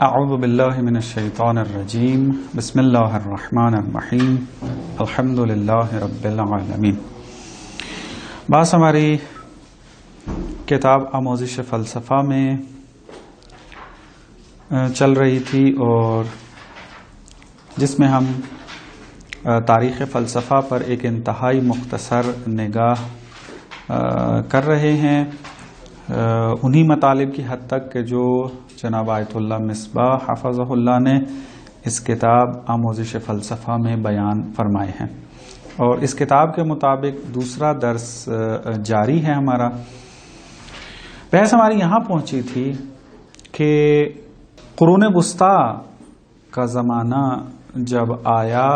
اعوذ باللہ من الشیطان الرجیم بسم اللہ الرحمن الرحیم الحمد للہ رب العالمین۔ بات ہماری کتاب آموزش فلسفہ میں چل رہی تھی اور جس میں ہم تاریخ فلسفہ پر ایک انتہائی مختصر نگاہ کر رہے ہیں، انہی مطالب کی حد تک کہ جو جناب آیت اللہ مصباح حفظہ اللہ نے اس کتاب آموزش فلسفہ میں بیان فرمائے ہیں، اور اس کتاب کے مطابق دوسرا درس جاری ہے ہمارا۔ بحث ہماری یہاں پہنچی تھی کہ قرون وسطیٰ کا زمانہ جب آیا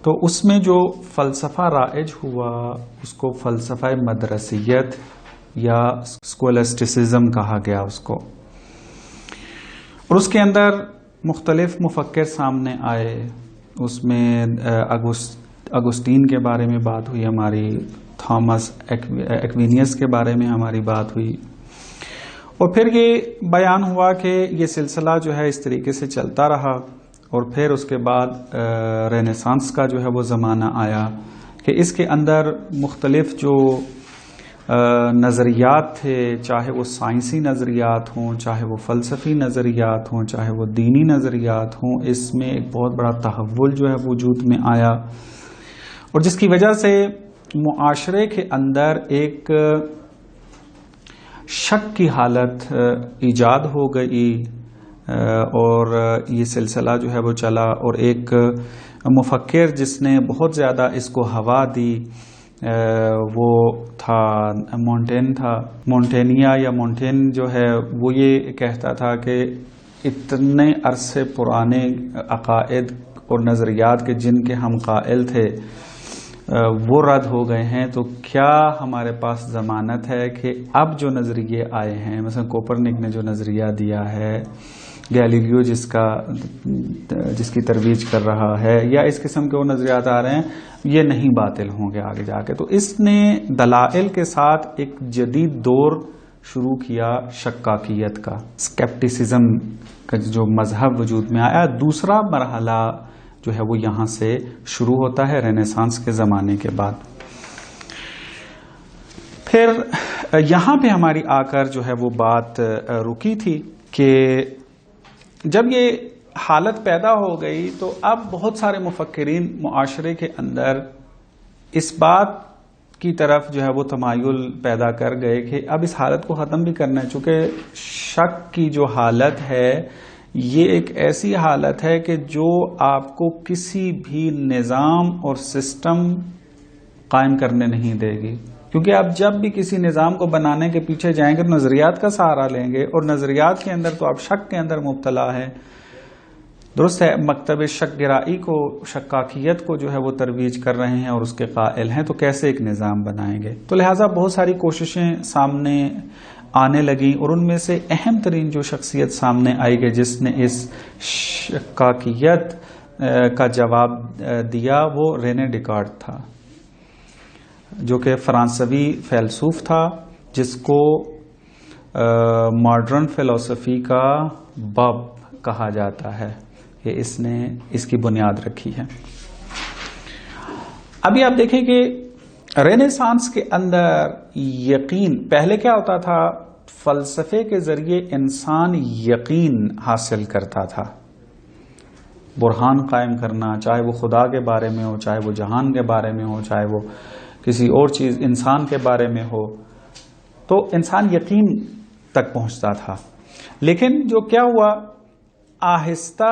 تو اس میں جو فلسفہ رائج ہوا اس کو فلسفہ مدرسیت یا اسکولسٹسزم کہا گیا اس کو، اور اس کے اندر مختلف مفکر سامنے آئے۔ اس میں اگسٹین کے بارے میں بات ہوئی ہماری، تھامس ایکوینیس کے بارے میں ہماری بات ہوئی، اور پھر یہ بیان ہوا کہ یہ سلسلہ جو ہے اس طریقے سے چلتا رہا، اور پھر اس کے بعد رینیسانس کا جو ہے وہ زمانہ آیا کہ اس کے اندر مختلف جو نظریات تھے، چاہے وہ سائنسی نظریات ہوں، چاہے وہ فلسفی نظریات ہوں، چاہے وہ دینی نظریات ہوں، اس میں ایک بہت بڑا تحول جو ہے وجود میں آیا، اور جس کی وجہ سے معاشرے کے اندر ایک شک کی حالت ایجاد ہو گئی، اور یہ سلسلہ جو ہے وہ چلا، اور ایک مفکر جس نے بہت زیادہ اس کو ہوا دی وہ تھا مونٹینیا یا مونٹین جو ہے، وہ یہ کہتا تھا کہ اتنے عرصے پرانے عقائد اور نظریات کے جن کے ہم قائل تھے وہ رد ہو گئے ہیں، تو کیا ہمارے پاس ضمانت ہے کہ اب جو نظریے آئے ہیں، مثلا کوپرنک نے جو نظریہ دیا ہے، گیلیلیو جس کی ترویج کر رہا ہے، یا اس قسم کے وہ نظریات آ رہے ہیں، یہ نہیں باطل ہوں گے آگے جا کے۔ تو اس نے دلائل کے ساتھ ایک جدید دور شروع کیا شکاکیت کا، اسکیپٹیسزم کا جو مذہب وجود میں آیا۔ دوسرا مرحلہ جو ہے وہ یہاں سے شروع ہوتا ہے رینیسانس کے زمانے کے بعد۔ پھر یہاں پہ ہماری آ کر جو ہے وہ بات رکی تھی کہ جب یہ حالت پیدا ہو گئی تو اب بہت سارے مفکرین معاشرے کے اندر اس بات کی طرف جو ہے وہ تمایل پیدا کر گئے کہ اب اس حالت کو ختم بھی کرنا ہے، چونکہ شک کی جو حالت ہے یہ ایک ایسی حالت ہے کہ جو آپ کو کسی بھی نظام اور سسٹم قائم کرنے نہیں دے گی، کیونکہ آپ جب بھی کسی نظام کو بنانے کے پیچھے جائیں گے تو نظریات کا سہارا لیں گے، اور نظریات کے اندر تو آپ شک کے اندر مبتلا ہے۔ درست ہے، مکتب شک گرائی کو، شکاکیت کو جو ہے وہ ترویج کر رہے ہیں اور اس کے قائل ہیں، تو کیسے ایک نظام بنائیں گے؟ تو لہٰذا بہت ساری کوششیں سامنے آنے لگیں، اور ان میں سے اہم ترین جو شخصیت سامنے آئی گئی جس نے اس شکاکیت کا جواب دیا وہ رینے ڈیکارٹ تھا، جو کہ فرانسوی فیلسوف تھا، جس کو ماڈرن فلسفی کا باب کہا جاتا ہے، کہ اس نے اس کی بنیاد رکھی ہے۔ ابھی آپ دیکھیں کہ رینیسانس کے اندر یقین، پہلے کیا ہوتا تھا، فلسفے کے ذریعے انسان یقین حاصل کرتا تھا، برہان قائم کرنا، چاہے وہ خدا کے بارے میں ہو، چاہے وہ جہان کے بارے میں ہو، چاہے وہ کسی اور چیز انسان کے بارے میں ہو، تو انسان یقین تک پہنچتا تھا۔ لیکن جو کیا ہوا، آہستہ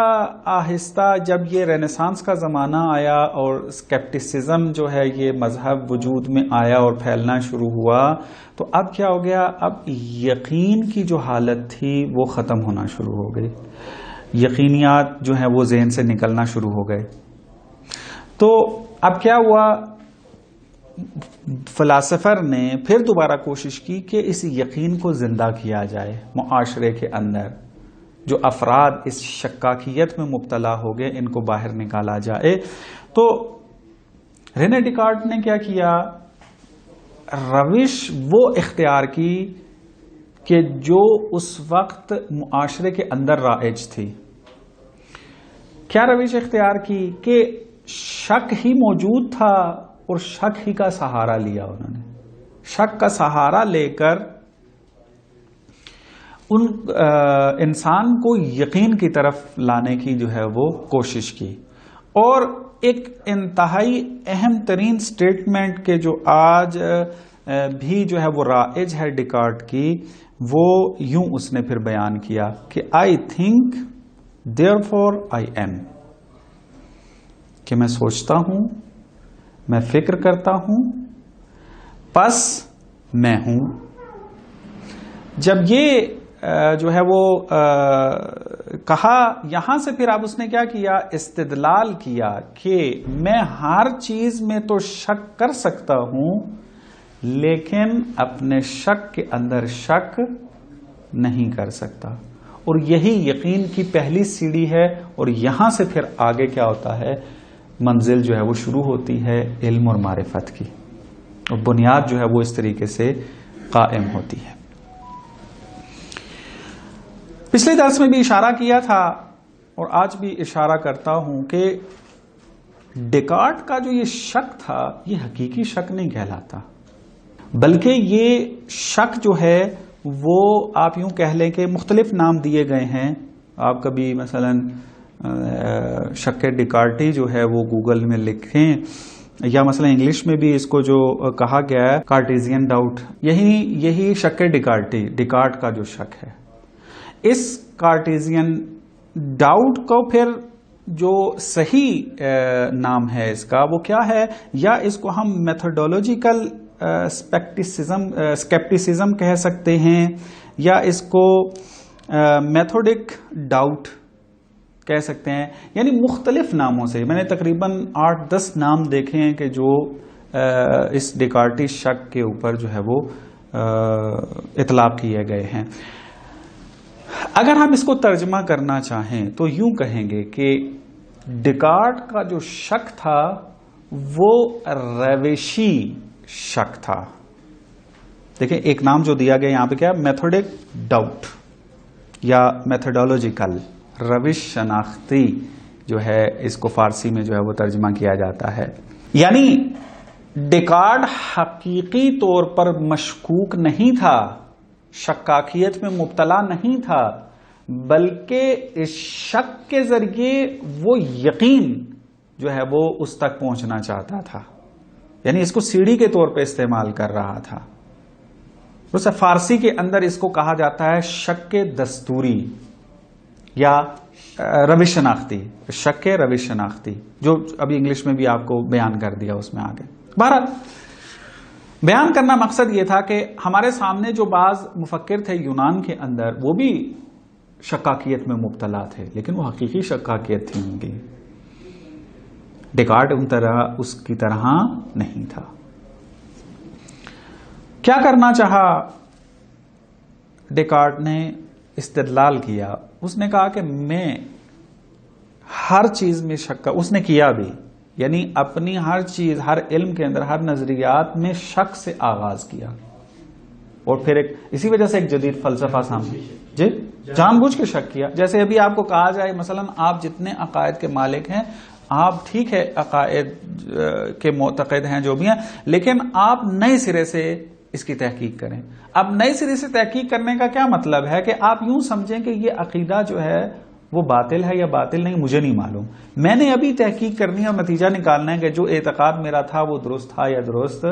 آہستہ جب یہ رینیسانس کا زمانہ آیا اور اسکیپٹیسزم جو ہے یہ مذہب وجود میں آیا اور پھیلنا شروع ہوا، تو اب کیا ہو گیا، اب یقین کی جو حالت تھی وہ ختم ہونا شروع ہو گئی، یقینیات جو ہیں وہ ذہن سے نکلنا شروع ہو گئے۔ تو اب کیا ہوا، فلاسفر نے پھر دوبارہ کوشش کی کہ اس یقین کو زندہ کیا جائے معاشرے کے اندر، جو افراد اس شکاکیت میں مبتلا ہو گئے ان کو باہر نکالا جائے۔ تو رینے ڈیکارٹ نے کیا کیا، روش وہ اختیار کی کہ جو اس وقت معاشرے کے اندر رائج تھی، کیا روش اختیار کی کہ شک ہی موجود تھا اور شک ہی کا سہارا لیا. انہوں نے شک کا سہارا لے کر ان انسان کو یقین کی طرف لانے کی جو ہے وہ کوشش کی. اور ایک انتہائی اہم ترین سٹیٹمنٹ کے جو آج بھی جو ہے وہ رائج ہے ڈیکارٹ کی، وہ یوں اس نے پھر بیان کیا کہ I think therefore I am، کہ میں سوچتا ہوں، میں فکر کرتا ہوں، پس میں ہوں. جب یہ جو ہے وہ کہا، یہاں سے پھر اب اس نے کیا کیا، استدلال کیا کہ میں ہر چیز میں تو شک کر سکتا ہوں لیکن اپنے شک کے اندر شک نہیں کر سکتا. اور یہی یقین کی پہلی سیڑھی ہے، اور یہاں سے پھر آگے کیا ہوتا ہے، منزل جو ہے وہ شروع ہوتی ہے علم اور معرفت کی، اور بنیاد جو ہے وہ اس طریقے سے قائم ہوتی ہے. پچھلے درس میں بھی اشارہ کیا تھا اور آج بھی اشارہ کرتا ہوں کہ ڈیکارٹ کا جو یہ شک تھا، یہ حقیقی شک نہیں کہلاتا، بلکہ یہ شک جو ہے وہ آپ یوں کہہ لیں کہ مختلف نام دیے گئے ہیں. آپ کبھی مثلا شک ڈیکارٹی جو ہے وہ گوگل میں لکھیں، یا مثلا انگلش میں بھی اس کو جو کہا گیا ہے کارٹیزین ڈاؤٹ، یہی شک ڈیکارٹی، ڈیکارٹ کا جو شک ہے. اس کارٹیزین ڈاؤٹ کو پھر جو صحیح نام ہے اس کا وہ کیا ہے، یا اس کو ہم میتھڈولوجیکل اسکیپٹیسزم کہہ سکتے ہیں، یا اس کو میتھوڈک ڈاؤٹ کہہ سکتے ہیں. یعنی مختلف ناموں سے میں نے تقریباً 8-10 نام دیکھے ہیں کہ جو اس ڈیکارٹی شک کے اوپر جو ہے وہ اطلاق کیے گئے ہیں. اگر ہم اس کو ترجمہ کرنا چاہیں تو یوں کہیں گے کہ ڈیکارٹ کا جو شک تھا وہ روشی شک تھا. دیکھیں ایک نام جو دیا گیا یہاں پہ کیا، میتھوڈک ڈاؤٹ یا میتھڈولوجیکل، روش شناختی جو ہے اس کو فارسی میں جو ہے وہ ترجمہ کیا جاتا ہے. یعنی ڈیکارٹ حقیقی طور پر مشکوک نہیں تھا، شکاکیت میں مبتلا نہیں تھا، بلکہ اس شک کے ذریعے وہ یقین جو ہے وہ اس تک پہنچنا چاہتا تھا. یعنی اس کو سیڑھی کے طور پہ استعمال کر رہا تھا. اسے فارسی کے اندر اس کو کہا جاتا ہے شک دستوری یا روش شناختی، شک روش شناختی، جو ابھی انگلش میں بھی آپ کو بیان کر دیا اس میں آگے. بہرحال بیان کرنا مقصد یہ تھا کہ ہمارے سامنے جو بعض مفکر تھے یونان کے اندر، وہ بھی شکاکیت میں مبتلا تھے، لیکن وہ حقیقی شکاکیت تھی ان کی. ڈیکارٹ اس کی طرح نہیں تھا. کیا کرنا چاہا ڈیکارٹ نے، استدلال کیا. اس نے کہا کہ میں ہر چیز میں شک، اس نے کیا بھی، یعنی اپنی ہر چیز، ہر علم کے اندر، ہر نظریات میں شک سے آغاز کیا، اور پھر اسی وجہ سے ایک جدید فلسفہ سامنے، جی جان بوجھ کے شک کیا. جیسے ابھی آپ کو کہا جائے مثلا آپ جتنے عقائد کے مالک ہیں، آپ ٹھیک ہے عقائد کے معتقد ہیں جو بھی ہیں، لیکن آپ نئے سرے سے اس کی تحقیق کریں. اب نئے سرے سے تحقیق کرنے کا کیا مطلب ہے کہ آپ یوں سمجھیں کہ یہ عقیدہ جو ہے وہ باطل ہے یا باطل نہیں، مجھے نہیں معلوم، میں نے ابھی تحقیق کرنی ہے اور نتیجہ نکالنا ہے کہ جو اعتقاد میرا تھا وہ درست تھا یا درست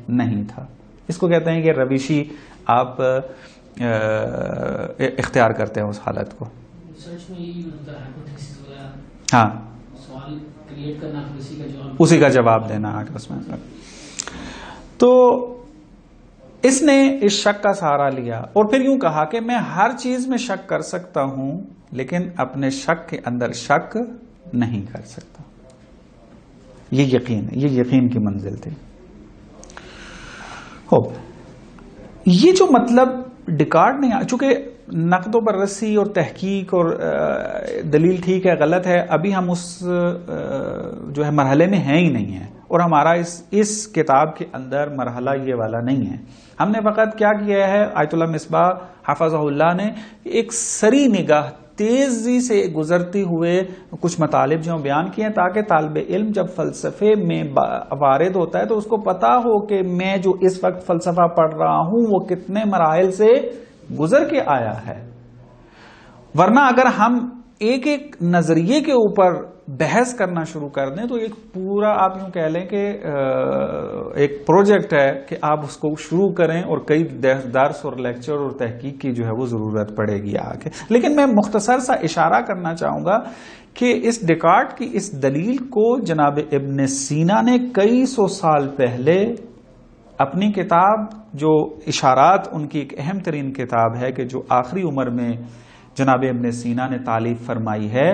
نہیں تھا. اس کو کہتے ہیں کہ روشی آپ اختیار کرتے ہیں اس حالت کو. ہاں، اسی کا جواب دینا آگے اس میں. تو اس نے اس شک کا سہارا لیا اور پھر یوں کہا کہ میں ہر چیز میں شک کر سکتا ہوں لیکن اپنے شک کے اندر شک نہیں کر سکتا. یہ یقین کی منزل تھی. یہ جو مطلب ڈیکارٹ نے، چونکہ نقد و بررسی اور تحقیق اور دلیل ٹھیک ہے غلط ہے، ابھی ہم اس جو ہے مرحلے میں ہیں ہی نہیں ہیں. اور ہمارا اس کتاب کے اندر مرحلہ یہ والا نہیں ہے. ہم نے فقط کیا کیا ہے، آیت اللہ مصباح حفظہ اللہ نے ایک سری نگاہ تیزی سے گزرتی ہوئے کچھ مطالب جو بیان کیے ہیں تاکہ طالب علم جب فلسفے میں وارد ہوتا ہے تو اس کو پتا ہو کہ میں جو اس وقت فلسفہ پڑھ رہا ہوں وہ کتنے مراحل سے گزر کے آیا ہے. ورنہ اگر ہم ایک ایک نظریے کے اوپر بحث کرنا شروع کر دیں تو ایک پورا آپ یوں کہہ لیں کہ ایک پروجیکٹ ہے کہ آپ اس کو شروع کریں اور کئی درس اور لیکچر اور تحقیق کی جو ہے وہ ضرورت پڑے گی آگے. لیکن میں مختصر سا اشارہ کرنا چاہوں گا کہ اس ڈیکارٹ کی اس دلیل کو جناب ابن سینا نے کئی سو سال پہلے اپنی کتاب جو اشارات ان کی ایک اہم ترین کتاب ہے کہ جو آخری عمر میں جناب ابن سینا نے تالیف فرمائی ہے،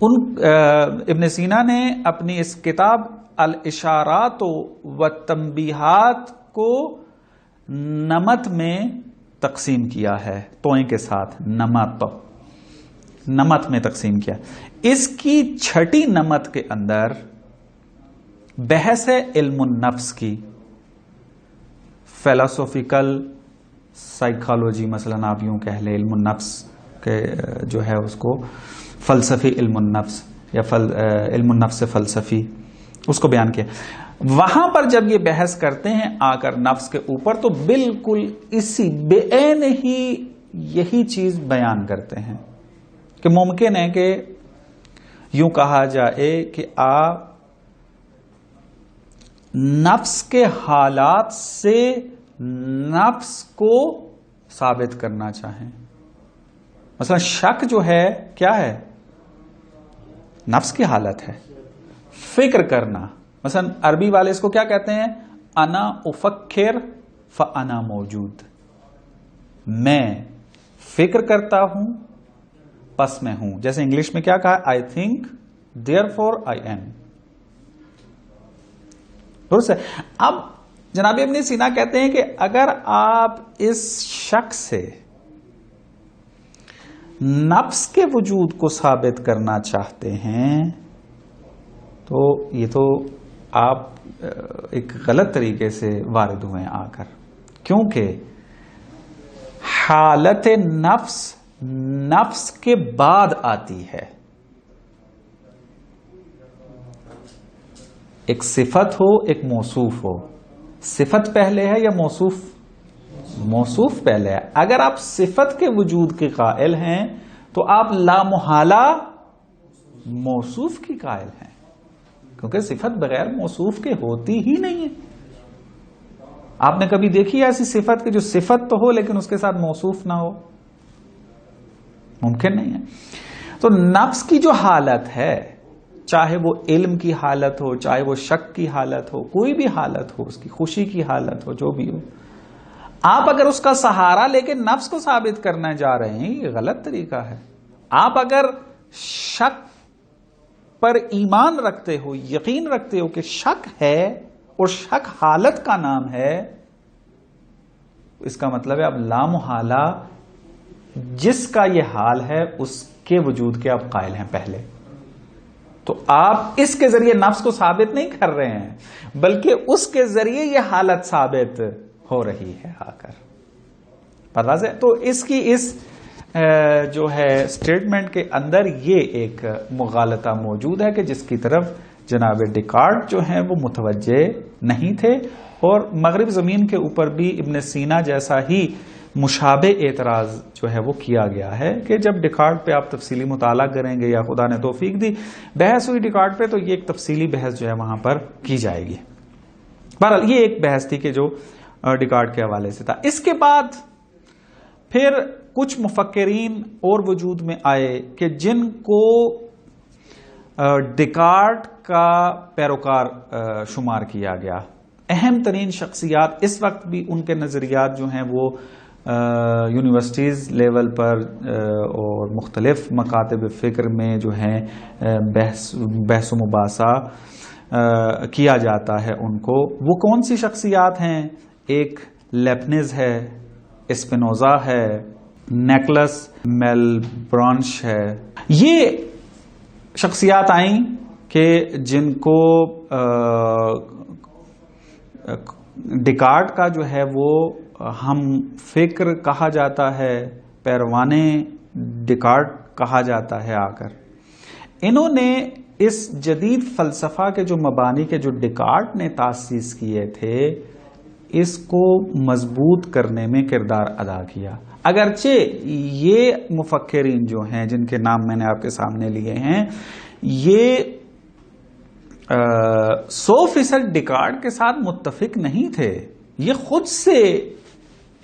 ابن سینا نے اپنی اس کتاب الاشارات و تنبیہات کو نمت میں تقسیم کیا ہے، توئیں کے ساتھ نمت میں تقسیم کیا. اس کی چھٹی نمت کے اندر بحث ہے علم النفس کی، فلسفیکل سائیکالوجی مثلا آپ یوں کہہ لیں، علم النفس کے جو ہے اس کو فلسفی علم النفس یا علم النفس فلسفی اس کو بیان کیا. وہاں پر جب یہ بحث کرتے ہیں آ کر نفس کے اوپر تو بالکل اسی بے عین ہی یہی چیز بیان کرتے ہیں کہ ممکن ہے کہ یوں کہا جائے کہ آپ نفس کے حالات سے نفس کو ثابت کرنا چاہیں. مثلا شک جو ہے کیا ہے؟ نفس کی حالت ہے. فکر کرنا، مثلا عربی والے اس کو کیا کہتے ہیں؟ انا افکر فانا موجود، میں فکر کرتا ہوں پس میں ہوں. جیسے انگلش میں کیا کہا؟ I think therefore I am. درست ہے. اب جناب ابن سینا کہتے ہیں کہ اگر آپ اس شخص سے نفس کے وجود کو ثابت کرنا چاہتے ہیں تو یہ تو آپ ایک غلط طریقے سے وارد ہوئے ہیں آ کر، کیونکہ حالت نفس کے بعد آتی ہے. ایک صفت ہو ایک موصوف ہو، صفت پہلے ہے یا موصوف پہلے ہے. اگر آپ صفت کے وجود کے قائل ہیں تو آپ لامحالہ موصوف کی قائل ہیں، کیونکہ صفت بغیر موصوف کے ہوتی ہی نہیں ہے. آپ نے کبھی دیکھی ایسی صفت کہ جو صفت تو ہو لیکن اس کے ساتھ موصوف نہ ہو؟ ممکن نہیں ہے. تو نفس کی جو حالت ہے، چاہے وہ علم کی حالت ہو، چاہے وہ شک کی حالت ہو، کوئی بھی حالت ہو، اس کی خوشی کی حالت ہو، جو بھی ہو، آپ اگر اس کا سہارا لے کے نفس کو ثابت کرنا جا رہے ہیں یہ غلط طریقہ ہے. آپ اگر شک پر ایمان رکھتے ہو، یقین رکھتے ہو کہ شک ہے اور شک حالت کا نام ہے، اس کا مطلب ہے آپ لامحالہ جس کا یہ حال ہے اس کے وجود کے آپ قائل ہیں پہلے. تو آپ اس کے ذریعے نفس کو ثابت نہیں کر رہے ہیں بلکہ اس کے ذریعے یہ حالت ثابت ہو رہی ہے آ کر. پتہ ہے؟ تو اس کی اس جو ہے اسٹیٹمنٹ کے اندر یہ ایک مغالطہ موجود ہے کہ جس کی طرف جناب ڈیکارٹ جو ہیں وہ متوجہ نہیں تھے، اور مغرب زمین کے اوپر بھی ابن سینا جیسا ہی مشابہ اعتراض جو ہے وہ کیا گیا ہے کہ جب ڈیکارٹ پہ آپ تفصیلی مطالعہ کریں گے یا خدا نے توفیق دی بحث ہوئی ڈیکارٹ پہ تو یہ ایک تفصیلی بحث جو ہے وہاں پر کی جائے گی. بہرحال یہ ایک بحث تھی کہ جو ڈیکارٹ کے حوالے سے تھا. اس کے بعد پھر کچھ مفکرین اور وجود میں آئے کہ جن کو ڈیکارٹ کا پیروکار شمار کیا گیا. اہم ترین شخصیات اس وقت بھی ان کے نظریات جو ہیں وہ یونیورسٹیز لیول پر اور مختلف مکاتب فکر میں جو ہیں بحث و مباحثہ کیا جاتا ہے ان کو. وہ کون سی شخصیات ہیں؟ ایک لیبنز ہے، اسپینوزا ہے، نیکلس میلبرانش ہے. یہ شخصیات آئیں کہ جن کو ڈیکارٹ کا جو ہے وہ ہم فکر کہا جاتا ہے، پیروان ڈیکارٹ کہا جاتا ہے، آ کر انہوں نے اس جدید فلسفہ کے جو مبانی کے جو ڈیکارٹ نے تاسیس کیے تھے اس کو مضبوط کرنے میں کردار ادا کیا. اگرچہ یہ مفکرین جو ہیں جن کے نام میں نے آپ کے سامنے لیے ہیں، یہ 100% ڈیکارٹ کے ساتھ متفق نہیں تھے، یہ خود سے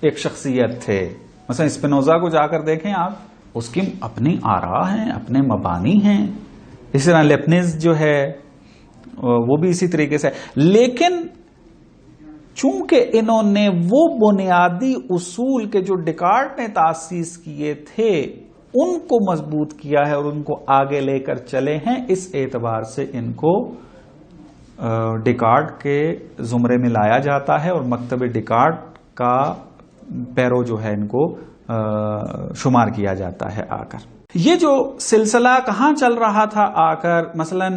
ایک شخصیت تھے. مثلا اسپینوزا کو جا کر دیکھیں آپ، اس کی اپنی آراء ہیں، اپنے مبانی ہیں. اسی طرح لیبنز جو ہے وہ بھی اسی طریقے سے. لیکن چونکہ انہوں نے وہ بنیادی اصول کے جو ڈیکارٹ نے تاسیس کیے تھے ان کو مضبوط کیا ہے اور ان کو آگے لے کر چلے ہیں، اس اعتبار سے ان کو ڈیکارٹ کے زمرے میں لایا جاتا ہے اور مکتب ڈیکارٹ کا پیرو جو ہے ان کو شمار کیا جاتا ہے. آ کر یہ جو سلسلہ کہاں چل رہا تھا، آ کر مثلا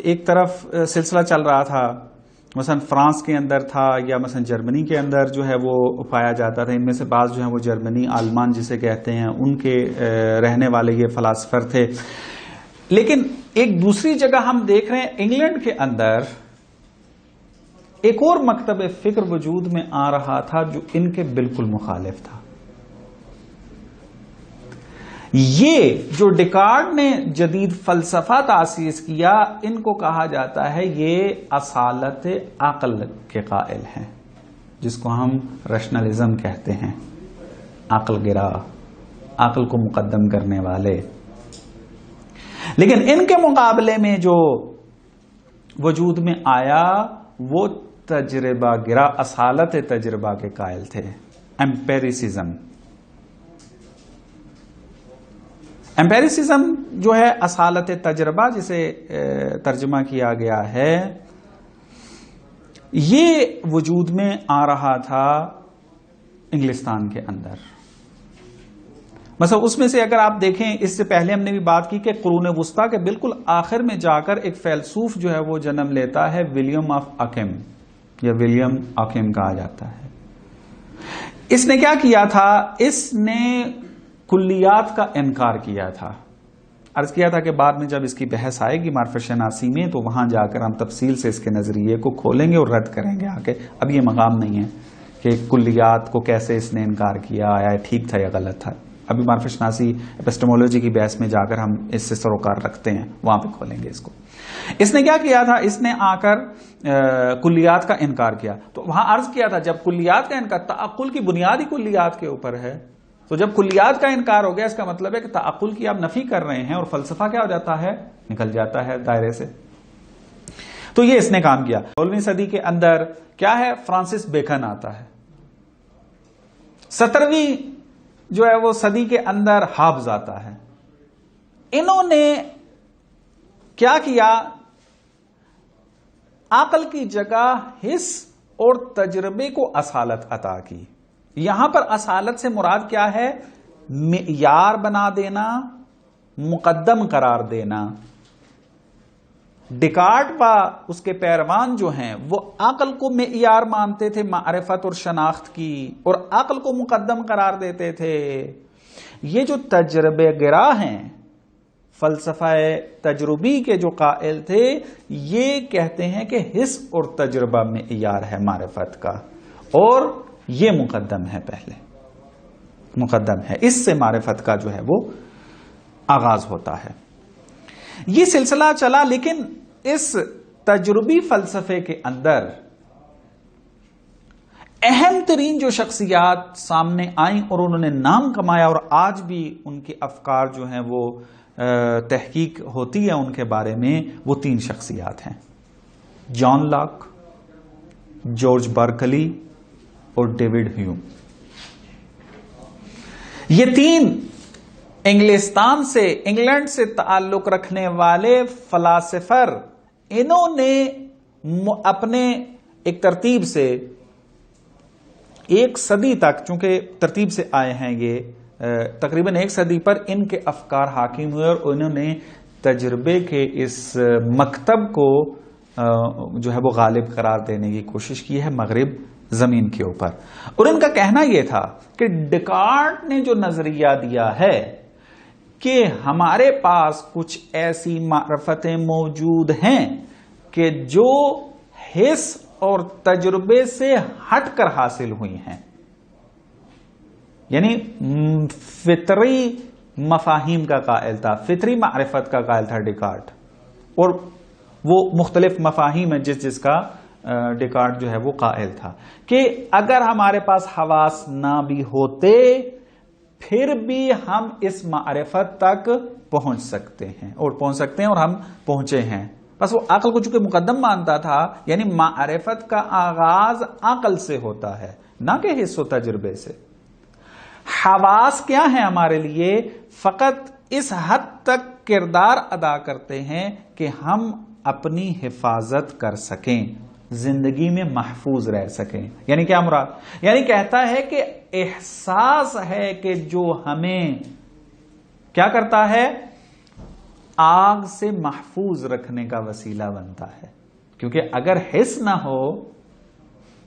ایک طرف سلسلہ چل رہا تھا مثلا فرانس کے اندر تھا، یا مثلا جرمنی کے اندر جو ہے وہ پایا جاتا تھا. ان میں سے بعض جو ہیں وہ جرمنی، آلمان جسے کہتے ہیں، ان کے رہنے والے یہ فلاسفر تھے. لیکن ایک دوسری جگہ ہم دیکھ رہے ہیں انگلینڈ کے اندر ایک اور مکتب فکر وجود میں آ رہا تھا جو ان کے بالکل مخالف تھا. یہ جو ڈیکارٹ نے جدید فلسفہ تاسیس کیا ان کو کہا جاتا ہے یہ اصالت عقل کے قائل ہیں، جس کو ہم ریشنلزم کہتے ہیں، عقل گرا، عقل کو مقدم کرنے والے. لیکن ان کے مقابلے میں جو وجود میں آیا وہ تجربہ گرا، اصالت تجربہ کے قائل تھے، ایمپیریسزم. ایمپیریسزم جو ہے اصالت تجربہ جسے ترجمہ کیا گیا ہے، یہ وجود میں آ رہا تھا انگلستان کے اندر. مثلا اس میں سے اگر آپ دیکھیں، اس سے پہلے ہم نے بھی بات کی کہ قرون وسطیٰ کے بالکل آخر میں جا کر ایک فیلسوف جو ہے وہ جنم لیتا ہے، ولیم آف اکیم یا ولیم آکیم کہا جاتا ہے. اس نے کیا کیا تھا؟ اس نے کلیات کا انکار کیا تھا. عرض کیا تھا کہ بعد میں جب اس کی بحث آئے گی معرفت شناسی میں تو وہاں جا کر ہم تفصیل سے اس کے نظریے کو کھولیں گے اور رد کریں گے آ کے. اب یہ مقام نہیں ہے کہ کلیات کو کیسے اس نے انکار کیا، آیا ٹھیک تھا یا غلط تھا. ابھی معرفت شناسی ایپسٹمولوجی کی بحث میں جا کر ہم اس سے سروکار رکھتے ہیں، وہاں پہ کھولیں گے اس کو. اس نے کیا کیا تھا؟ اس نے آ کر کلیات کا انکار کیا. تو وہاں عرض کیا تھا جب کلیات کا انکار تعقل کی بنیادی کلیات کے اوپر ہے، تو جب کلیات کا انکار ہو گیا اس کا مطلب ہے کہ تعقل کی آپ نفی کر رہے ہیں اور فلسفہ کیا ہو جاتا ہے؟ نکل جاتا ہے دائرے سے. تو یہ اس نے کام کیا. 16ویں صدی کے اندر کیا ہے؟ فرانسس بیکن آتا ہے. 17ویں جو ہے وہ صدی کے اندر ہابز آتا ہے. انہوں نے کیا کیا؟ عقل کی جگہ حس اور تجربے کو اصالت عطا کی. یہاں پر اصالت سے مراد کیا ہے؟ معیار بنا دینا، مقدم قرار دینا. ڈیکارٹ و اس کے پیروان جو ہیں وہ عقل کو معیار مانتے تھے معرفت اور شناخت کی، اور عقل کو مقدم قرار دیتے تھے. یہ جو تجربے گرا ہیں، فلسفہ تجربی کے جو قائل تھے، یہ کہتے ہیں کہ حس اور تجربہ معیار ہے معرفت کا، اور یہ مقدم ہے، پہلے مقدم ہے. اس سے معرفت کا جو ہے وہ آغاز ہوتا ہے. یہ سلسلہ چلا. لیکن اس تجربی فلسفے کے اندر اہم ترین جو شخصیات سامنے آئیں اور انہوں نے نام کمایا، اور آج بھی ان کے افکار جو ہیں وہ تحقیق ہوتی ہے ان کے بارے میں، وہ 3 شخصیات ہیں: جان لاک، جارج برکلی اور ڈیوڈ ہیوم. یہ 3 انگلینڈ سے تعلق رکھنے والے فلاسفر، انہوں نے اپنے ایک ترتیب سے 1 صدی تک، چونکہ ترتیب سے آئے ہیں یہ، تقریباً 1 صدی پر ان کے افکار حاکم ہوئے، اور انہوں نے تجربے کے اس مکتب کو جو ہے وہ غالب قرار دینے کی کوشش کی ہے مغرب زمین کے اوپر. اور ان کا کہنا یہ تھا کہ ڈیکارٹ نے جو نظریہ دیا ہے کہ ہمارے پاس کچھ ایسی معرفتیں موجود ہیں کہ جو حس اور تجربے سے ہٹ کر حاصل ہوئی ہیں، یعنی فطری مفاہیم کا قائل تھا، فطری معرفت کا قائل تھا ڈیکارٹ، اور وہ مختلف مفاہیم ہیں جس کا ڈیکارٹ جو ہے وہ قائل تھا کہ اگر ہمارے پاس حواس نہ بھی ہوتے پھر بھی ہم اس معرفت تک پہنچ سکتے ہیں اور ہم پہنچے ہیں. بس وہ عقل کو چونکہ مقدم مانتا تھا، یعنی معرفت کا آغاز عقل سے ہوتا ہے نہ کہ حس و تجربے سے. حواس کیا ہیں ہمارے لیے؟ فقط اس حد تک کردار ادا کرتے ہیں کہ ہم اپنی حفاظت کر سکیں، زندگی میں محفوظ رہ سکیں. یعنی کیا مراد؟ یعنی کہتا ہے کہ احساس ہے کہ جو ہمیں کیا کرتا ہے، آگ سے محفوظ رکھنے کا وسیلہ بنتا ہے. کیونکہ اگر حس نہ ہو،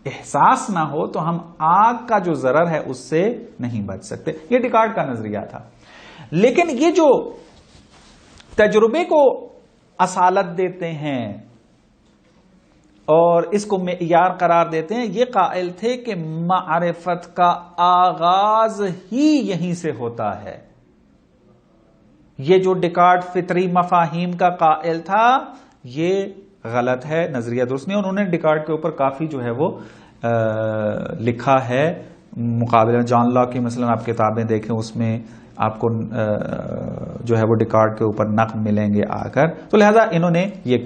احساس نہ ہو تو ہم آگ کا جو ضرر ہے اس سے نہیں بچ سکتے. یہ ڈیکارٹ کا نظریہ تھا. لیکن یہ جو تجربے کو اصالت دیتے ہیں اور اس کو معیار قرار دیتے ہیں، یہ قائل تھے کہ معرفت کا آغاز ہی یہیں سے ہوتا ہے. یہ جو ڈیکارٹ فطری مفاہیم کا قائل تھا یہ غلط ہے، نظریہ درست نہیں. انہوں نے ڈیکارٹ کے اوپر کافی جو ہے وہ لکھا ہے مقابلہ. جان لاک کی مثلا آپ کتابیں دیکھیں، اس میں آپ کو جو ہے وہ ڈیکارٹ کے اوپر نقد ملیں گے آ کر. تو لہذا انہوں نے یہ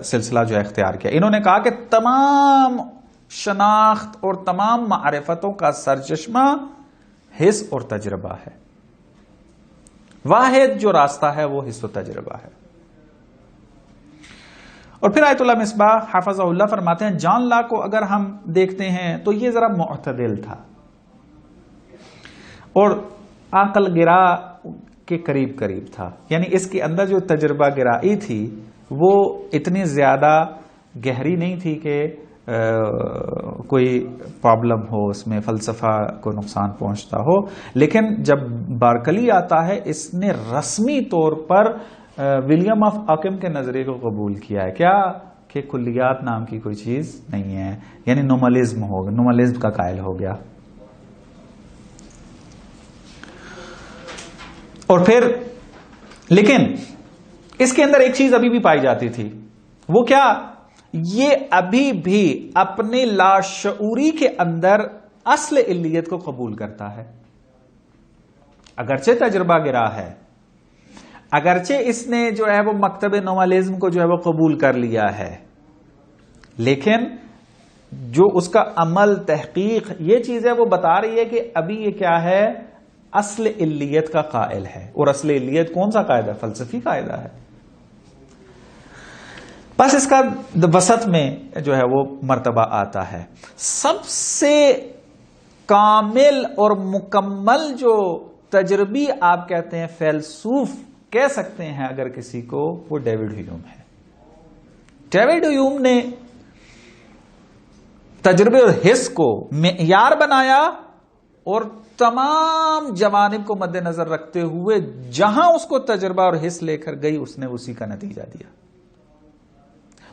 سلسلہ جو ہے اختیار کیا. انہوں نے کہا کہ تمام شناخت اور تمام معرفتوں کا سرچشمہ حس اور تجربہ ہے. واحد جو راستہ ہے وہ حس و تجربہ ہے. اور پھر آیت اللہ مصباح حفظہ اللہ فرماتے ہیں جان لاک کو اگر ہم دیکھتے ہیں تو یہ ذرا معتدل تھا اور عقل گرا کے قریب تھا. یعنی اس کے اندر جو تجربہ گرائی تھی وہ اتنی زیادہ گہری نہیں تھی کہ کوئی پرابلم ہو اس میں، فلسفہ کو نقصان پہنچتا ہو. لیکن جب بارکلی آتا ہے اس نے رسمی طور پر ولیم آف آکم کے نظریے کو قبول کیا ہے. کیا کہ کلیات نام کی کوئی چیز نہیں ہے، یعنی نوملزم ہوگا، نوملزم کا قائل ہو گیا. اور پھر لیکن اس کے اندر ایک چیز ابھی بھی پائی جاتی تھی، وہ کیا؟ یہ ابھی بھی اپنے لاشعوری کے اندر اصل علیت کو قبول کرتا ہے. اگرچہ تجربہ گرا ہے، اگرچہ اس نے جو ہے وہ مکتب نوملزم کو جو ہے وہ قبول کر لیا ہے، لیکن جو اس کا عمل تحقیق یہ چیز ہے وہ بتا رہی ہے کہ ابھی یہ کیا ہے، اصل علیت کا قائل ہے. اور اصل علیت کون سا قاعدہ؟ فلسفی قاعدہ ہے. بس اس کا وسط میں جو ہے وہ مرتبہ آتا ہے. سب سے کامل اور مکمل جو تجربی آپ کہتے ہیں فیلسوف کہہ سکتے ہیں اگر کسی کو، وہ ڈیوڈ ہیوم ہے. ڈیوڈ ہیوم نے تجربے اور حس کو معیار بنایا اور تمام جوانب کو مد نظر رکھتے ہوئے جہاں اس کو تجربہ اور حس لے کر گئی اس نے اسی کا نتیجہ دیا.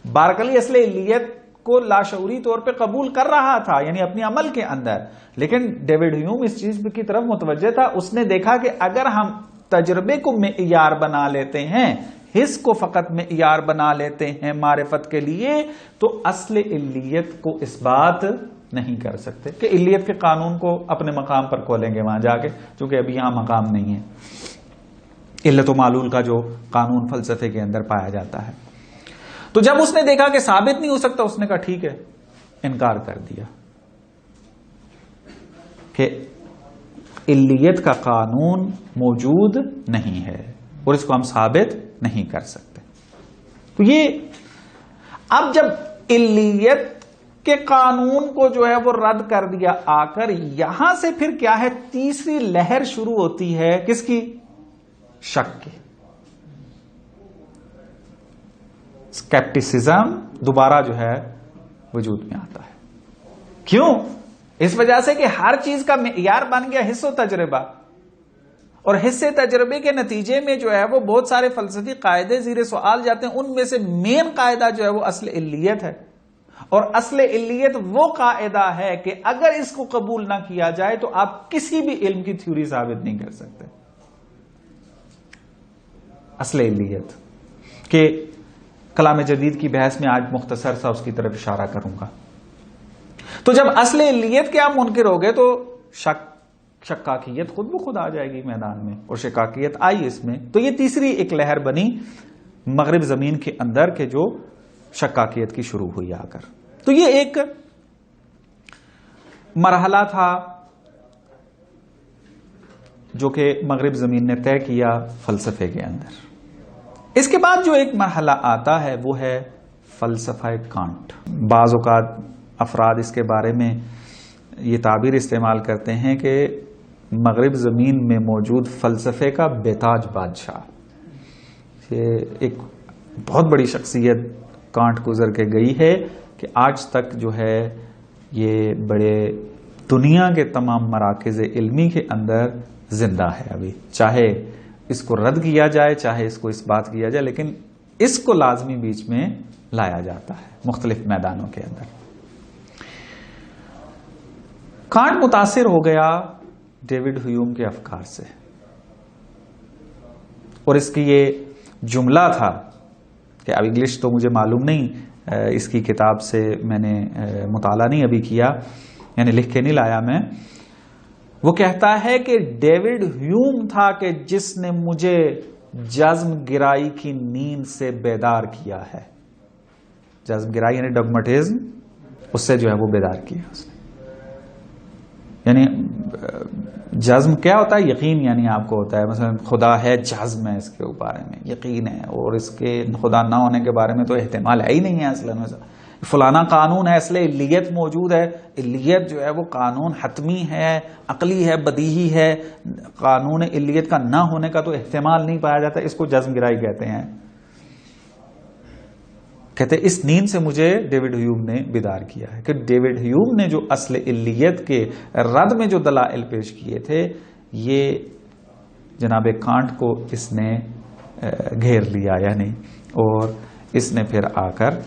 بارکلی اصل علیت کو لاشعوری طور پہ قبول کر رہا تھا، یعنی اپنے عمل کے اندر، لیکن ڈیوڈ ہیوم اس چیز کی طرف متوجہ تھا. اس نے دیکھا کہ اگر ہم تجربے کو معیار بنا لیتے ہیں، حس کو فقط معیار بنا لیتے ہیں معرفت کے لیے، تو اصل علیت کو اس بات نہیں کر سکتے کہ علیت کے قانون کو اپنے مقام پر کھولیں گے وہاں جا کے، چونکہ ابھی یہاں مقام نہیں ہے. علت و معلول کا جو قانون فلسفے کے اندر پایا جاتا ہے. تو جب اس نے دیکھا کہ ثابت نہیں ہو سکتا، اس نے کہا ٹھیک ہے، انکار کر دیا کہ علیت کا قانون موجود نہیں ہے اور اس کو ہم ثابت نہیں کر سکتے. تو یہ اب جب علیت کے قانون کو جو ہے وہ رد کر دیا آ کر، یہاں سے پھر کیا ہے، تیسری لہر شروع ہوتی ہے کس کی؟ شک کی. اسکیپٹیسزم دوبارہ جو ہے وجود میں آتا ہے. کیوں؟ اس وجہ سے کہ ہر چیز کا معیار بن گیا حس و تجربہ، اور حص تجربے کے نتیجے میں جو ہے وہ بہت سارے فلسفی قاعدے زیر سوال جاتے ہیں. ان میں سے مین قاعدہ جو ہے وہ اصل علیت ہے، اور اصل علیت وہ قاعدہ ہے کہ اگر اس کو قبول نہ کیا جائے تو آپ کسی بھی علم کی تھیوری ثابت نہیں کر سکتے. اصل علیت کہ کلام جدید کی بحث میں آج مختصر سا اس کی طرف اشارہ کروں گا. تو جب اصل علیت کے آپ منکر ہو گئے تو شکاکیت خود بخود آ جائے گی میدان میں، اور شکاکیت آئی اس میں. تو یہ تیسری ایک لہر بنی مغرب زمین کے اندر کے جو شکاکیت کی شروع ہوئی آ کر. تو یہ ایک مرحلہ تھا جو کہ مغرب زمین نے طے کیا فلسفے کے اندر. اس کے بعد جو ایک مرحلہ آتا ہے وہ ہے فلسفہ کانٹ. بعض اوقات افراد اس کے بارے میں یہ تعبیر استعمال کرتے ہیں کہ مغرب زمین میں موجود فلسفے کا بیتاج بادشاہ. یہ ایک بہت بڑی شخصیت کانٹ گزر کے گئی ہے کہ آج تک جو ہے یہ بڑے دنیا کے تمام مراکز علمی کے اندر زندہ ہے ابھی. چاہے اس کو رد کیا جائے، چاہے اس کو اس بات کیا جائے، لیکن اس کو لازمی بیچ میں لایا جاتا ہے مختلف میدانوں کے اندر. کانٹ متاثر ہو گیا ڈیوڈ ہیوم کے افکار سے، اور اس کی یہ جملہ تھا کہ اب انگلش تو مجھے معلوم نہیں، اس کی کتاب سے میں نے مطالعہ نہیں ابھی کیا، یعنی لکھ کے نہیں لایا میں. وہ کہتا ہے کہ ڈیوڈ ہیوم تھا کہ جس نے مجھے جزم گرائی کی نیند سے بیدار کیا ہے. جزم گرائی یعنی ڈگمٹزم، اس سے جو ہے وہ بیدار کیا اس نے. یعنی جزم کیا ہوتا ہے؟ یقین. یعنی آپ کو ہوتا ہے مثلا خدا ہے، جزم ہے اس کے بارے میں، یقین ہے، اور اس کے خدا نہ ہونے کے بارے میں تو احتمال ہے ہی نہیں ہے اصلا. فلانا قانون ہے، اصل علیت موجود ہے. علیت جو ہے وہ قانون حتمی ہے، عقلی ہے، بدیہی ہے. قانون علیت کا نہ ہونے کا تو احتمال نہیں پایا جاتا. اس کو جزم گرائی کہتے ہیں. کہتے اس نیند سے مجھے ڈیوڈ ہیوم نے بیدار کیا ہے. کہ ڈیوڈ ہیوم نے جو اصل علیت کے رد میں جو دلائل پیش کیے تھے، یہ جناب کانٹ کو اس نے گھیر لیا یعنی، اور اس نے پھر آ کر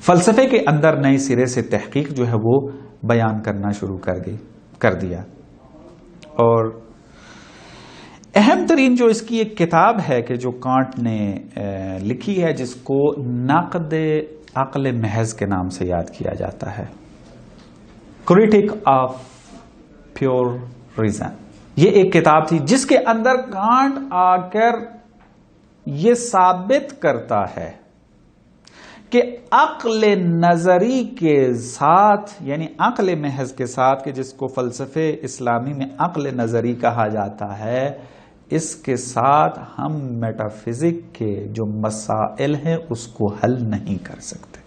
فلسفے کے اندر نئے سرے سے تحقیق جو ہے وہ بیان کرنا شروع کر دیا. اور اہم ترین جو اس کی ایک کتاب ہے کہ جو کانٹ نے لکھی ہے، جس کو نقد عقل محض کے نام سے یاد کیا جاتا ہے، کریٹک آف پیور ریزن. یہ ایک کتاب تھی جس کے اندر کانٹ آ کر یہ ثابت کرتا ہے کہ عقل نظری کے ساتھ، یعنی عقل محض کے ساتھ، کہ جس کو فلسفے اسلامی میں عقل نظری کہا جاتا ہے، اس کے ساتھ ہم میٹافزک کے جو مسائل ہیں اس کو حل نہیں کر سکتے.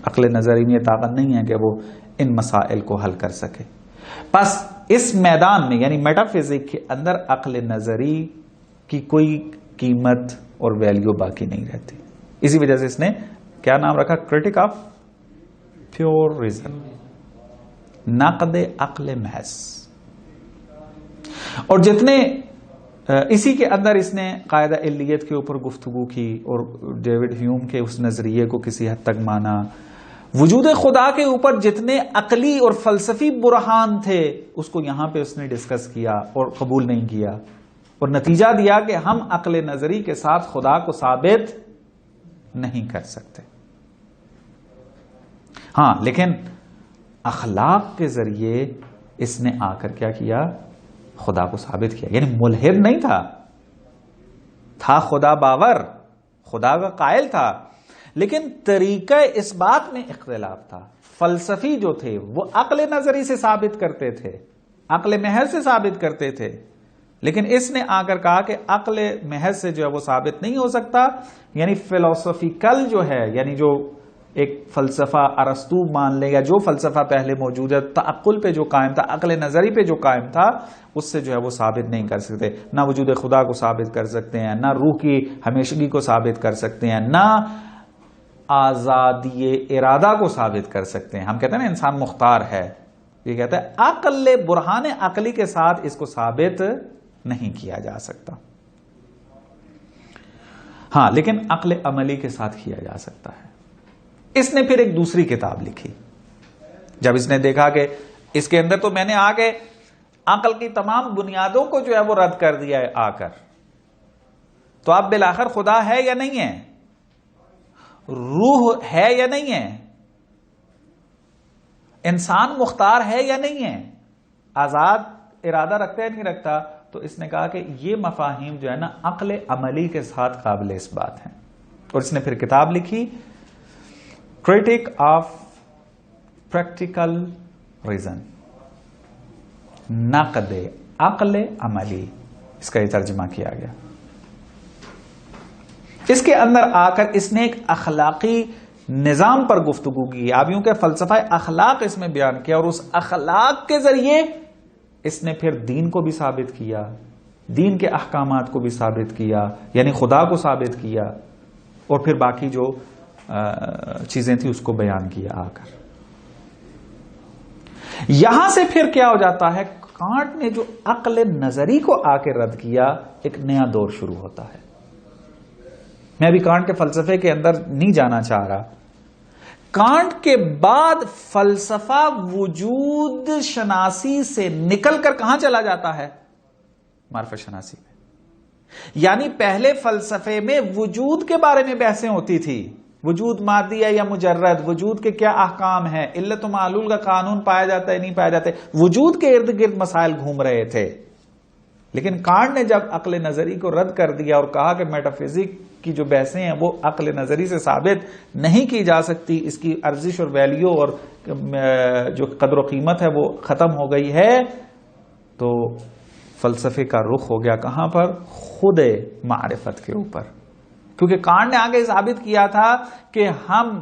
عقل نظری میں یہ طاقت نہیں ہے کہ وہ ان مسائل کو حل کر سکے. بس اس میدان میں یعنی میٹافزک کے اندر عقل نظری کی کوئی قیمت اور ویلیو باقی نہیں رہتی. اسی وجہ سے اس نے کیا نام رکھا؟ کرٹک آف پیور ریزن، نقد عقل محض. اور جتنے اسی کے اندر اس نے قاعدہ علیت کے اوپر گفتگو کی اور ڈیوڈ ہیوم کے اس نظریے کو کسی حد تک مانا. وجود خدا کے اوپر جتنے عقلی اور فلسفی برہان تھے اس کو یہاں پہ اس نے ڈسکس کیا اور قبول نہیں کیا، اور نتیجہ دیا کہ ہم عقل نظری کے ساتھ خدا کو ثابت نہیں کر سکتے. ہاں، لیکن اخلاق کے ذریعے اس نے آ کر کیا کیا؟ خدا کو ثابت کیا. یعنی ملحد نہیں تھا خدا باور، خدا کا قائل تھا، لیکن طریقہ اس بات میں اختلاف تھا. فلسفی جو تھے وہ عقل نظری سے ثابت کرتے تھے، عقل محض سے ثابت کرتے تھے، لیکن اس نے آ کر کہا کہ عقل محض سے جو ہے وہ ثابت نہیں ہو سکتا. یعنی فلسفیکل جو ہے، یعنی جو ایک فلسفہ ارسطو مان لے یا جو فلسفہ پہلے موجود ہے تعقل پہ جو قائم تھا، عقل نظری پہ جو قائم تھا، اس سے جو ہے وہ ثابت نہیں کر سکتے. نہ وجود خدا کو ثابت کر سکتے ہیں، نہ روح کی ہمیشگی کو ثابت کر سکتے ہیں، نہ آزادی ارادہ کو ثابت کر سکتے ہیں. ہم کہتے ہیں نا انسان مختار ہے، یہ کہتا ہے عقل برہان عقلی کے ساتھ اس کو ثابت نہیں کیا جا سکتا. ہاں لیکن عقل عملی کے ساتھ کیا جا سکتا ہے. اس نے پھر ایک دوسری کتاب لکھی. جب اس نے دیکھا کہ اس کے اندر تو میں نے آ کے عقل کی تمام بنیادوں کو جو ہے وہ رد کر دیا ہے آ کر، تو اب بالآخر خدا ہے یا نہیں ہے، روح ہے یا نہیں ہے، انسان مختار ہے یا نہیں ہے، آزاد ارادہ رکھتا ہے نہیں رکھتا، تو اس نے کہا کہ یہ مفاہیم جو ہے نا عقل عملی کے ساتھ قابل اس بات ہیں. اور اس نے پھر کتاب لکھی کرٹک آف پریکٹیکل ریزن، نقد عقل عملی، اس کا یہ ترجمہ کیا گیا. اس کے اندر آ کر اس نے ایک اخلاقی نظام پر گفتگو کی. آپ یوں کہ فلسفہ اخلاق اس میں بیان کیا، اور اس اخلاق کے ذریعے اس نے پھر دین کو بھی ثابت کیا، دین کے احکامات کو بھی ثابت کیا، یعنی خدا کو ثابت کیا، اور پھر باقی جو چیزیں تھیں اس کو بیان کیا آ کر. یہاں سے پھر کیا ہو جاتا ہے، کانٹ نے جو عقل نظری کو آ کے رد کیا، ایک نیا دور شروع ہوتا ہے. میں ابھی کانٹ کے فلسفے کے اندر نہیں جانا چاہ رہا. کانٹ کے بعد فلسفہ وجود شناسی سے نکل کر کہاں چلا جاتا ہے، معرفت شناسی میں. یعنی پہلے فلسفے میں وجود کے بارے میں بحثیں ہوتی تھی، وجود مادی ہے یا مجرد، وجود کے کیا احکام ہیں، علت و معلول کا قانون پایا جاتا ہے نہیں پایا جاتا ہے، وجود کے ارد گرد مسائل گھوم رہے تھے. لیکن کانٹ نے جب عقل نظری کو رد کر دیا اور کہا کہ میٹا فزک کی جو بحثیں ہیں وہ عقل نظری سے ثابت نہیں کی جا سکتی، اس کی ارزش اور ویلیو اور جو قدر و قیمت ہے وہ ختم ہو گئی ہے، تو فلسفے کا رخ ہو گیا کہاں پر، خود معرفت کے اوپر. کیونکہ کانٹ نے آگے ثابت کیا تھا کہ ہم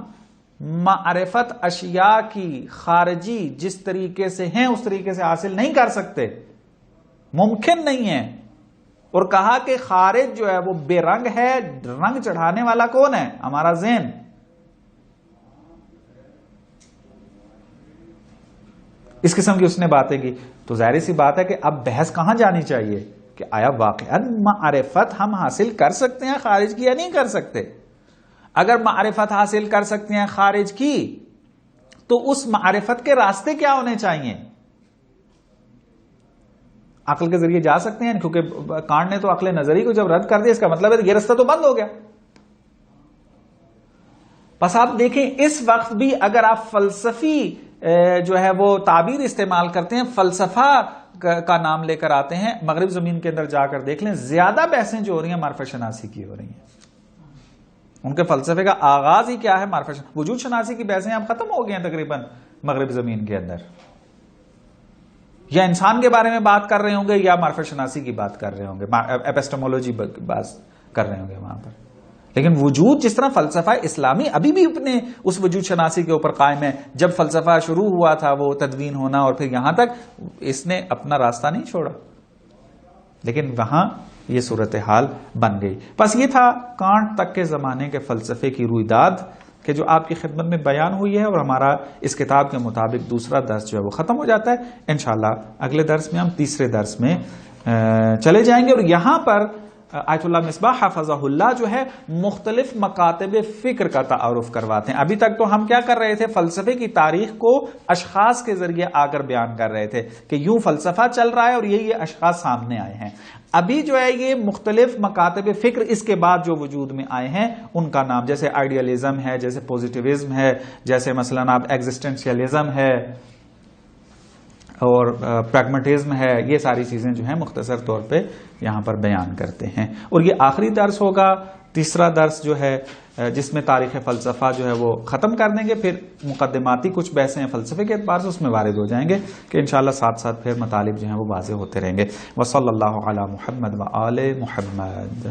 معرفت اشیاء کی خارجی جس طریقے سے ہیں اس طریقے سے حاصل نہیں کر سکتے، ممکن نہیں ہے. اور کہا کہ خارج جو ہے وہ بے رنگ ہے، رنگ چڑھانے والا کون ہے، ہمارا ذہن. اس قسم کی اس نے باتیں کی. تو ظاہر سی بات ہے کہ اب بحث کہاں جانی چاہیے کہ آیا واقعا معرفت ہم حاصل کر سکتے ہیں خارج کی یا نہیں کر سکتے. اگر معرفت حاصل کر سکتے ہیں خارج کی تو اس معرفت کے راستے کیا ہونے چاہیے، عقل کے ذریعے جا سکتے ہیں، کیونکہ کانٹ نے تو عقل نظری کو جب رد کر دیا اس کا مطلب ہے یہ رستہ تو بند ہو گیا. بس آپ دیکھیں اس وقت بھی اگر آپ فلسفی جو ہے وہ تعبیر استعمال کرتے ہیں، فلسفہ کا نام لے کر آتے ہیں، مغرب زمین کے اندر جا کر دیکھ لیں زیادہ بحثیں جو ہو رہی ہیں معرفت شناسی کی ہو رہی ہیں. ان کے فلسفے کا آغاز ہی کیا ہے، معرفت شناسی. وجود شناسی کی بحثیں اب ختم ہو گئی ہیں تقریباً مغرب زمین کے اندر. یا انسان کے بارے میں بات کر رہے ہوں گے یا معرفت شناسی کی بات کر رہے ہوں گے، ایپسٹمولوجی بات کر رہے ہوں گے وہاں پر. لیکن وجود جس طرح فلسفہ اسلامی ابھی بھی اپنے اس وجود شناسی کے اوپر قائم ہے. جب فلسفہ شروع ہوا تھا وہ تدوین ہونا اور پھر یہاں تک اس نے اپنا راستہ نہیں چھوڑا، لیکن وہاں یہ صورتحال بن گئی. بس یہ تھا کانٹ تک کے زمانے کے فلسفے کی رویداد کہ جو آپ کی خدمت میں بیان ہوئی ہے، اور ہمارا اس کتاب کے مطابق دوسرا درس جو ہے وہ ختم ہو جاتا ہے. انشاءاللہ اگلے درس میں ہم تیسرے درس میں چلے جائیں گے، اور یہاں پر آیت اللہ مصباح حفظہ اللہ جو ہے مختلف مکاتب فکر کا تعارف کرواتے ہیں. ابھی تک تو ہم کیا کر رہے تھے، فلسفے کی تاریخ کو اشخاص کے ذریعے آ کر بیان کر رہے تھے کہ یوں فلسفہ چل رہا ہے اور یہ اشخاص سامنے آئے ہیں. ابھی جو ہے یہ مختلف مکاتب فکر اس کے بعد جو وجود میں آئے ہیں ان کا نام، جیسے آئیڈیالزم ہے، جیسے پوزیٹیوزم ہے، جیسے مثلاً آپ ایگزسٹنشیلزم ہے اور پریگمیٹزم ہے، یہ ساری چیزیں جو ہیں مختصر طور پہ یہاں پر بیان کرتے ہیں. اور یہ آخری درس ہوگا، تیسرا درس جو ہے جس میں تاریخ فلسفہ جو ہے وہ ختم کر دیں گے. پھر مقدماتی کچھ بحثیں ہیں فلسفے کے اعتبار سے اس میں وارد ہو جائیں گے کہ انشاءاللہ ساتھ ساتھ پھر مطالب جو ہیں وہ واضح ہوتے رہیں گے. وصلی اللہ علی محمد و آل محمد.